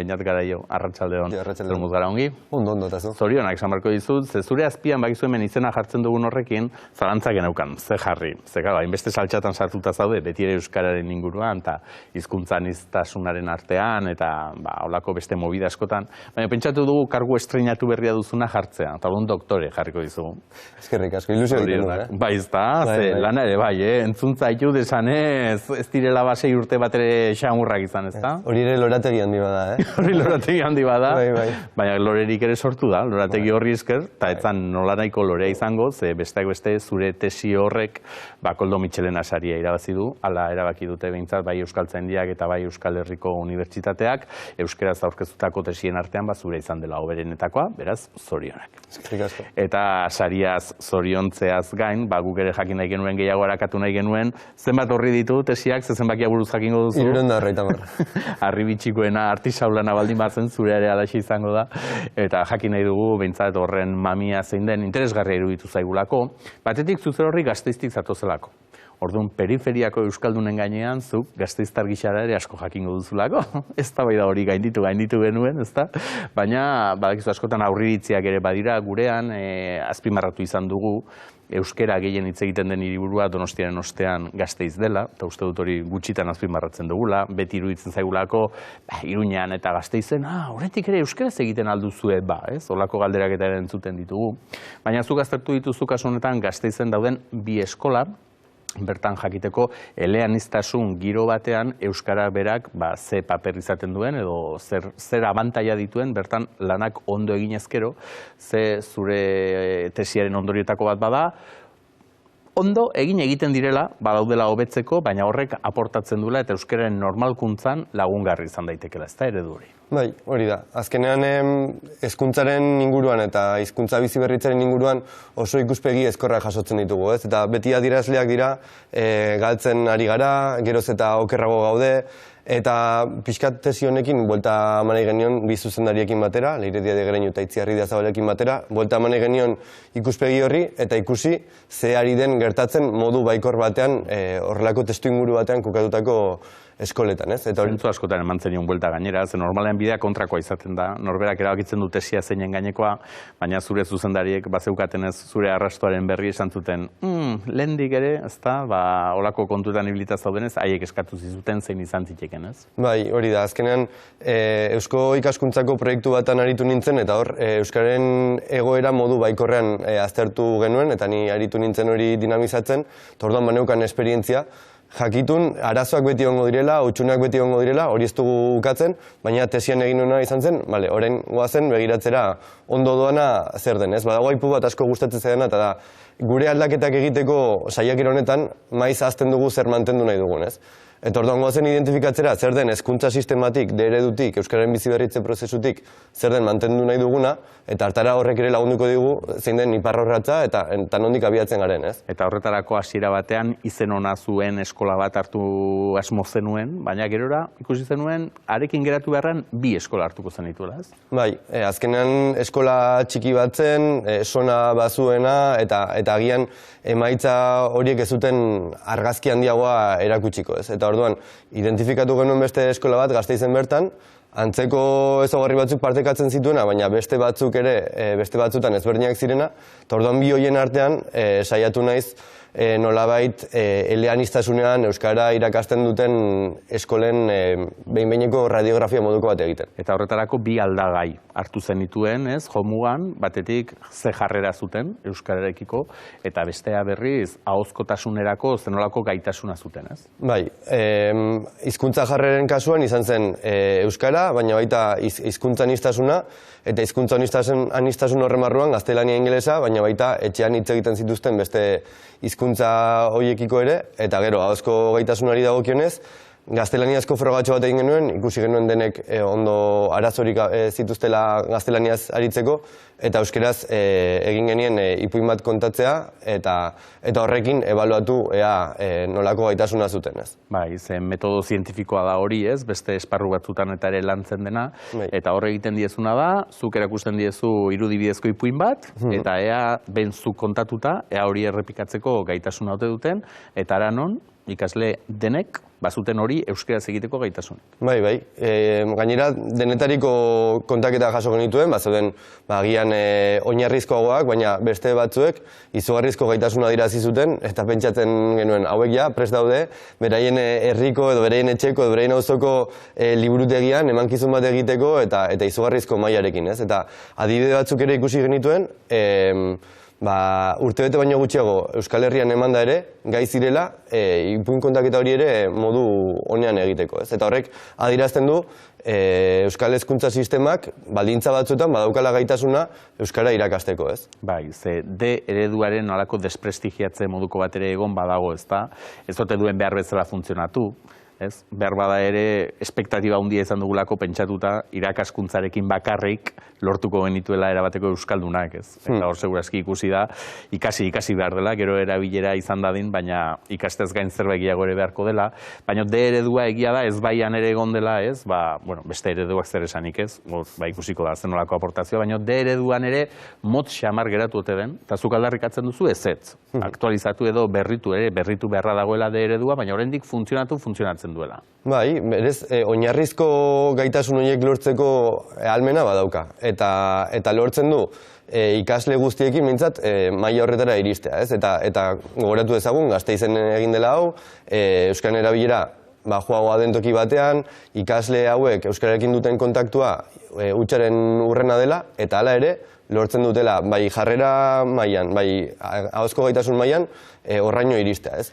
Beñat Garaio, arratsaldeon. Arratsaldeon. Zermuz gara ongi? Ondo, eta zu? Zorionak esan barko dizut, ze zure azpian bakizu hemen izena jartzen dugun horrekin, zalantzak geneukan, ze jarri. Ze gara, hainbeste saltxatan sartuta zaude, beti ere euskararen inguruan, eta hizkuntzaniztasunaren artean, eta holako beste movida askotan. Baina pentsatu dugu kargu estreinatu berria duzuna jartzea, eta orduan doktore jarriko dizugu. Eskerrik asko, ilusio egiten du, Bai, ezta, ze lana ere bai, entzuntza itu desanez, ez direla 6 urte bat ere xamurrak izan, ezta? Hori ere lorategi handi bada, Hori lorategi handi bada, Bai. baina lorerik ere sortu da, lorategi horri esker, eta etzan nolanahiko lorea izango, ze besteak beste zure tesi horrek Koldo Mitxelena saria irabazi du, hala erabaki dute behintzat, bai Euskaltzaindiak eta bai Euskal Herriko Unibertsitateak, euskeraz aurkeztutako tesien artean zure izan dela hoberenetakoa, beraz, zorionak. Eskerrik asko. Eta sariaz zoriontzeaz gain, guk ere jakin nahi genuen gehiago harakatu nahi genuen, zenbat horri ditu tesiak, ze zenbakia buruz jakingo duzu? 350. Arribitxikoena artisaulana baldin bazen, zure ere alaxe izango da, eta jakin nahi dugu, behintzat horren mamia zein den interesgarria iruditu zaigulako, batetik zuzer horri Gasteiztik zatozelako. Orduan, periferiako euskaldunen gainean, zuk Gasteiztar gixara ere asko jakingo duzulako. Ez da bai da hori gainditu genuen, ezta? Baina, badakizu askotan aurriritziak ere badira gurean, azpimarratu izan dugu, euskera gehien hitz egiten den hiriburua Donostiaren ostean Gasteiz dela, eta uste dut hori gutxitan azpimarratzen dugula, beti iruditzen zaigulako, Iruñean eta Gasteizen, horretik ere euskaraz egiten alduzue, ez? Olako galderak eta entzuten ditugu. Baina zuk aztertu dituzu kasu honetan Gasteizen dauden 2 eskola, bertan jakiteko eleaniztasun giro batean euskara berak ze paper izaten duen edo zer abantaila dituen bertan lanak ondo egin ezkero, ze zure tesiaren ondorietako bat bada, ondo egiten direla, badaudela hobetzeko, baina horrek aportatzen duela eta euskararen normalkuntzan lagungarri izan daitekela, ez da eredu hori. Bai, hori da. Azkenean hezkuntzaren inguruan eta hizkuntza biziberritzaren inguruan oso ikuspegi ezkorrak jasotzen ditugu, ez? Eta beti adierazleak dira, galtzen ari gara, geroz eta okerrago gaude, eta pixkat tesi honekin buelta eman nahi genion bi zuzendariekin batera, Leire Diade Gereñu eta Itziar Idiazabalekin batera, buelta eman nahi genion ikuspegi horri eta ikusi ze ari den gertatzen modu baikor batean, horrelako testu inguru batean kokatutako eskoletan, ez? Zentzu askotan eman zenion buelta gainera, ze normalean bidea kontrakoa izaten da, norberak erabakitzen du tesia zeinen gainekoa, baina zure zuzendariek bazeukatenez zure arrastoaren berri esan zuten, lehendik ere, ezta, olako kontuetan ibilita zaudenez, haiek eskatu zizuten zein izan ziteken, ez? Bai, hori da, azkenean Eusko ikaskuntzako proiektu batan aritu nintzen, eta hor, Euskaren egoera modu baikorrean aztertu genuen, eta ni aritu nintzen hori dinamizatzen, eta orduan baneukan esperientzia, jakitun, arazoak beti egongo direla, hutsunak beti egongo direla, hori ez dugu ukatzen, baina tesian egin nuena izan zen, orain goazen begiratzera ondo doana zer den, ez? Badago aipu bat asko gustatzen zaidana, eta da, gure aldaketak egiteko saiakera honetan, maiz ahazten dugu zer mantendu nahi dugun, ez? Eta orduan goazen identifikatzera zer den hezkuntza sistematik, eredutik, euskararen biziberritze prozesutik, zer den mantendu nahi duguna, eta hartara horrek ere lagunduko digu zein den iparrorratza eta nondik abiatzen garen, ez? Eta horretarako hasiera batean izen ona zuen eskola bat hartu asmo zenuen, baina gerora ikusi zenuen arekin geratu beharran 2 eskola hartuko zenituela, ez? Bai, azkenean eskola txiki bat zen, sona bazuena, eta agian emaitza horiek ez zuten argazki handiagoa erakutsiko, ez? Eta orduan, identifikatu genuen beste eskola bat Gasteizen bertan, antzeko ezaugarri batzuk partekatzen zituena, baina beste batzuk ere, beste batzutan ezberdinak zirena, eta orduan 2 horien artean saiatu naiz nolabait eleaniztasunean euskara irakasten duten eskolen behin-behineko radiografia moduko bat egiten. Eta horretarako 2 aldagai hartu zenituen, ez, jomugan, batetik ze jarrera zuten euskararekiko, eta bestea berriz ahozkotasunerako zenolako gaitasuna zuten, ez? Bai, hizkuntza jarreren kasuan izan zen euskara, baina baita hizkuntza aniztasuna, eta hizkuntza aniztasun horren barruan gaztelania ingelesa, baina baita etxean hitz egiten zituzten beste hizkuntza horiekiko ere, eta gero, ahozko gaitasunari dagokionez, gaztelaniazko frogatxo bat egin genuen, ikusi genuen denek ondo arazorik zituztela gaztelaniaz aritzeko, eta euskeraz egin genien ipuin bat kontatzea, eta horrekin ebaluatu ea nolako gaitasuna zuten, ez? Bai, zen metodo zientifikoa da hori, ez? Beste esparru batzutan eta ere lantzen dena, eta hor egiten diezuna da, zuk erakusten diezu irudibidezko ipuin bat, eta ea ben zuk kontatuta, ea hori errepikatzeko gaitasuna ote duten, eta ara non, ikasle denek bazuten hori euskaraz egiteko gaitasunik. Bai. Gainera, denetariko kontaketa jaso genituen, bazeuden agian oinarrizkoagoak, baina beste batzuek izugarrizko gaitasuna adirazi zuten, eta pentsatzen genuen hauek ja prest daude, beraien herriko edo beraien etxeko edo beraien auzoko liburutegian emankizun bat egiteko eta izugarrizko mailarekin, ez? Eta adibide batzuk ere ikusi genituen, urtebete baino gutxiago Euskal Herrian emanda ere, gai zirela, ipuin kontaketa hori ere modu onean egiteko, ez? Eta horrek adierazten du Euskal Hezkuntza sistemak baldintza batzuetan badaukala gaitasuna Euskara irakasteko, ez? Bai, ze D ereduaren nolako desprestigiatze moduko bat ere egon badago, ezta? Ez ote duen behar bezala funtzionatu, ez? Behar bada ere, espektatiba handia izan dugulako pentsatuta irakaskuntzarekin bakarrik lortuko genituela erabateko euskaldunak, ez? Eta hor segurazki ikusi da, ikasi behar dela, gero erabilera izan dadin, baina ikastez gain zerbait gehiago ere beharko dela, baina D eredua egia da, ez baian ere egon dela, ez? Beste ereduak zer esanik, ez? Ikusiko da zenolako aportazioa, baina D ereduan ere motz xamar geratu ote den, eta zuk aldarrikatzen duzu ezetz. Aktualizatu edo berritu beharra dagoela D eredua, baina oraindik funtzionatzen duela. Bai, berez, oinarrizko gaitasun horiek lortzeko ahalmena badauka. Eta lortzen du ikasle guztiekin mintzat maila horretara iristea, ez? Eta gogoratu dezagun, Gasteizen egin dela hau, Euskararen erabilera bajoagoa den toki batean, ikasle hauek Euskararekin duten kontaktua hutsaren hurrena dela, eta hala ere, lortzen dutela bai jarrera mailan, bai ahozko gaitasun mailan, horraino iristea, ez?